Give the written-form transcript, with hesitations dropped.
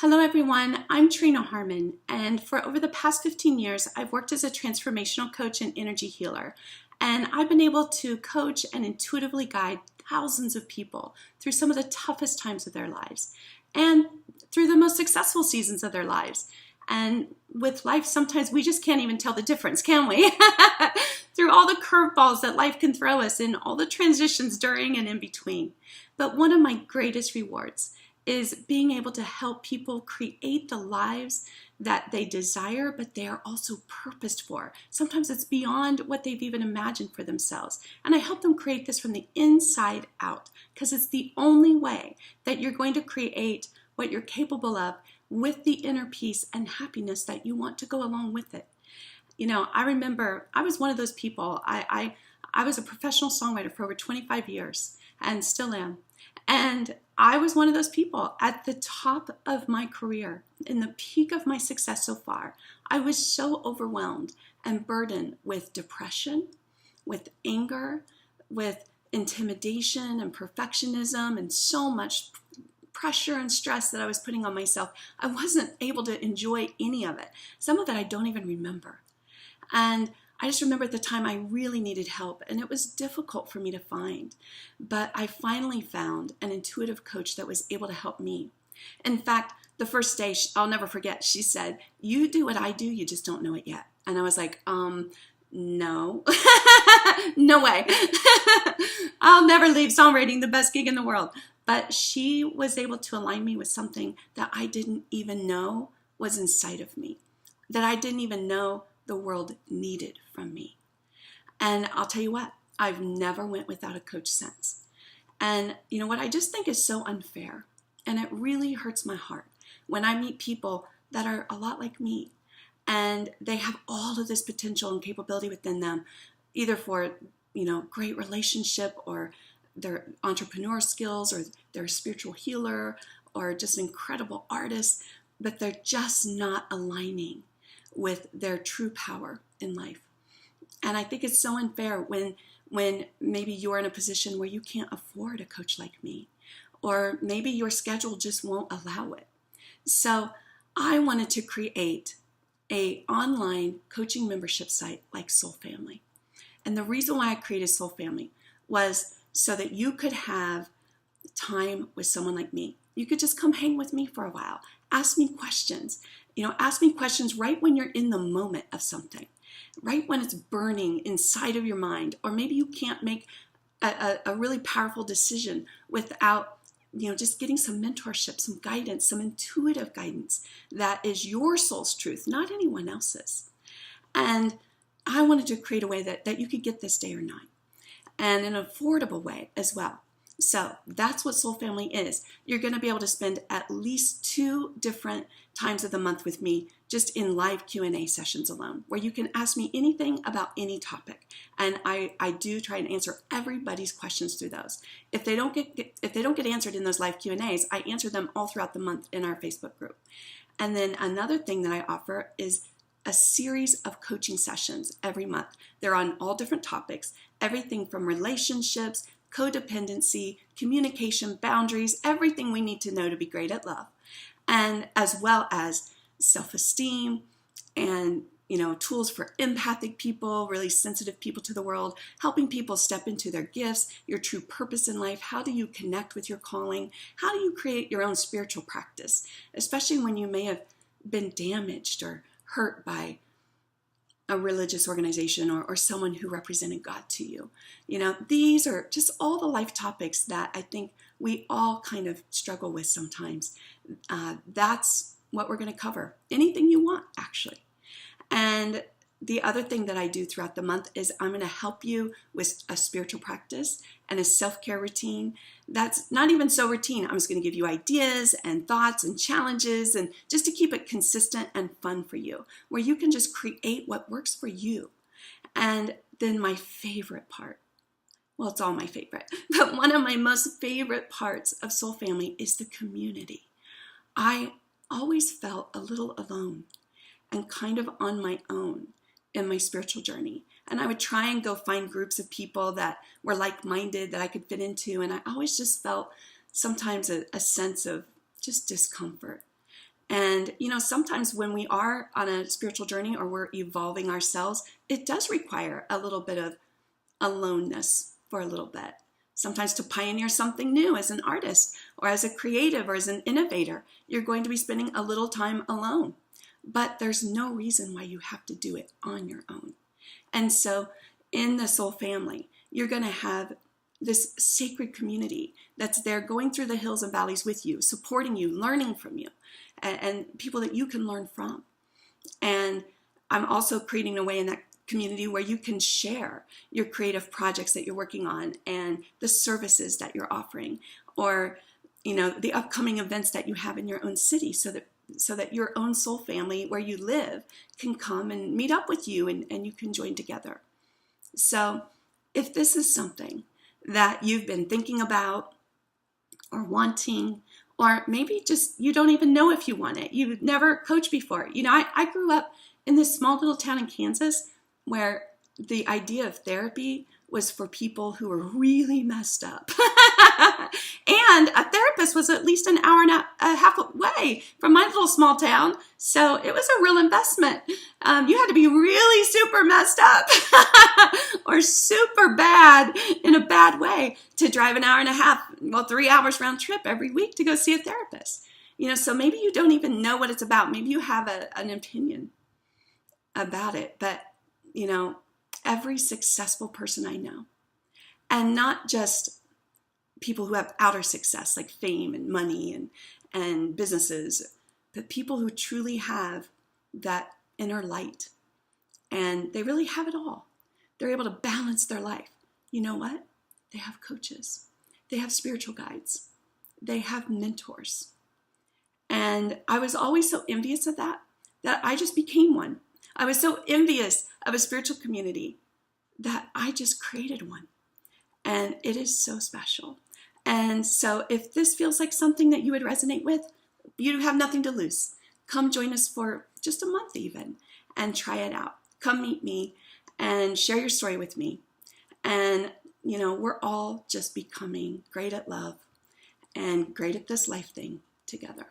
Hello everyone, I'm Trina Harmon, and for over the past 15 years, I've worked as a transformational coach and energy healer, and I've been able to coach and intuitively guide thousands of people through some of the toughest times of their lives, and through the most successful seasons of their lives. And with life, sometimes we just can't even tell the difference, can we? Through all the curveballs that life can throw us and all the transitions during and in between. But one of my greatest rewards is being able to help people create the lives that they desire, but they are also purposed for. Sometimes it's beyond what they've even imagined for themselves. And I help them create this from the inside out, because it's the only way that you're going to create what you're capable of with the inner peace and happiness that you want to go along with it. You know, I remember I was one of those people. I was a professional songwriter for over 25 years and still am. And I was one of those people at the top of my career, in the peak of my success so far. I was so overwhelmed and burdened with depression, with anger, with intimidation and perfectionism, and so much pressure and stress that I was putting on myself. I wasn't able to enjoy any of it. Some of it I don't even remember. And I just remember at the time I really needed help, and it was difficult for me to find. But I finally found an intuitive coach that was able to help me. In fact, the first day, I'll never forget, she said, "You do what I do, you just don't know it yet." And I was like, no, no way. I'll never leave songwriting, the best gig in the world. But she was able to align me with something that I didn't even know was inside of me, that I didn't even know the world needed from me. And I'll tell you what, I've never went without a coach since. And you know what I just think is so unfair, and it really hurts my heart when I meet people that are a lot like me, and they have all of this potential and capability within them, either for, great relationship, or their entrepreneur skills, or they're a spiritual healer, or just an incredible artist, but they're just not aligning with their true power in life. And I think it's so unfair when maybe you're in a position where you can't afford a coach like me, or maybe your schedule just won't allow it. So I wanted to create an online coaching membership site like Soul Family. And the reason why I created Soul Family was so that you could have time with someone like me. You could just come hang with me for a while. Ask me questions. Ask me questions right when you're in the moment of something, right when it's burning inside of your mind, or maybe you can't make a really powerful decision without, just getting some mentorship, some guidance, some intuitive guidance that is your soul's truth, not anyone else's. And I wanted to create a way that you could get this day or night, and in an affordable way as well. So that's what Soul Family is. You're going to be able to spend at least 2 different times of the month with me, just in live Q&A sessions alone, where you can ask me anything about any topic. And I do try and answer everybody's questions through those. If they don't get answered in those live Q&As, I answer them all throughout the month in our Facebook group. And then another thing that I offer is a series of coaching sessions every month. They're on all different topics, everything from relationships, codependency, communication, boundaries, everything we need to know to be great at love, and as well as self-esteem and tools for empathic people, really sensitive people to the world, helping people step into their gifts, your true purpose in life. How do you connect with your calling? How do you create your own spiritual practice, especially when you may have been damaged or hurt by a religious organization or someone who represented God to you? These are just all the life topics that I think we all kind of struggle with sometimes. That's what we're going to cover. Anything you want, actually. And the other thing that I do throughout the month is I'm going to help you with a spiritual practice and a self-care routine that's not even so routine. I'm just going to give you ideas and thoughts and challenges, and just to keep it consistent and fun for you, where you can just create what works for you. And then my favorite part, well, it's all my favorite, but one of my most favorite parts of Soul Family is the community. I always felt a little alone and kind of on my own in my spiritual journey. And I would try and go find groups of people that were like-minded that I could fit into. And I always just felt sometimes a sense of just discomfort. And, sometimes when we are on a spiritual journey or we're evolving ourselves, it does require a little bit of aloneness for a little bit. Sometimes to pioneer something new as an artist or as a creative or as an innovator, you're going to be spending a little time alone. But there's no reason why you have to do it on your own. And so in the soul family, you're going to have this sacred community that's there going through the hills and valleys with you, supporting you, learning from you, and people that you can learn from. And I'm also creating a way in that community where you can share your creative projects that you're working on and the services that you're offering, or the upcoming events that you have in your own city, so that your own soul family where you live can come and meet up with you, and you can join together. So if this is something that you've been thinking about or wanting, or maybe just you don't even know if you want it, you've never coached before. I grew up in this small little town in Kansas where the idea of therapy was for people who were really messed up. And a therapist was at least an hour and a half away from my little small town. So it was a real investment. You had to be really super messed up or super bad in a bad way to drive an hour and a half, 3 hours round trip every week to go see a therapist. So maybe you don't even know what it's about. Maybe you have an opinion about it. But, every successful person I know, and not just people who have outer success like fame and money and businesses, but people who truly have that inner light, and they really have it all. They're able to balance their life. You know what? They have coaches. They have spiritual guides. They have mentors. And I was always so envious of that I just became one. I was so envious of a spiritual community that I just created one. And it is so special. And so if this feels like something that you would resonate with, you have nothing to lose. Come join us for just a month even and try it out. Come meet me and share your story with me. And, we're all just becoming great at love and great at this life thing together.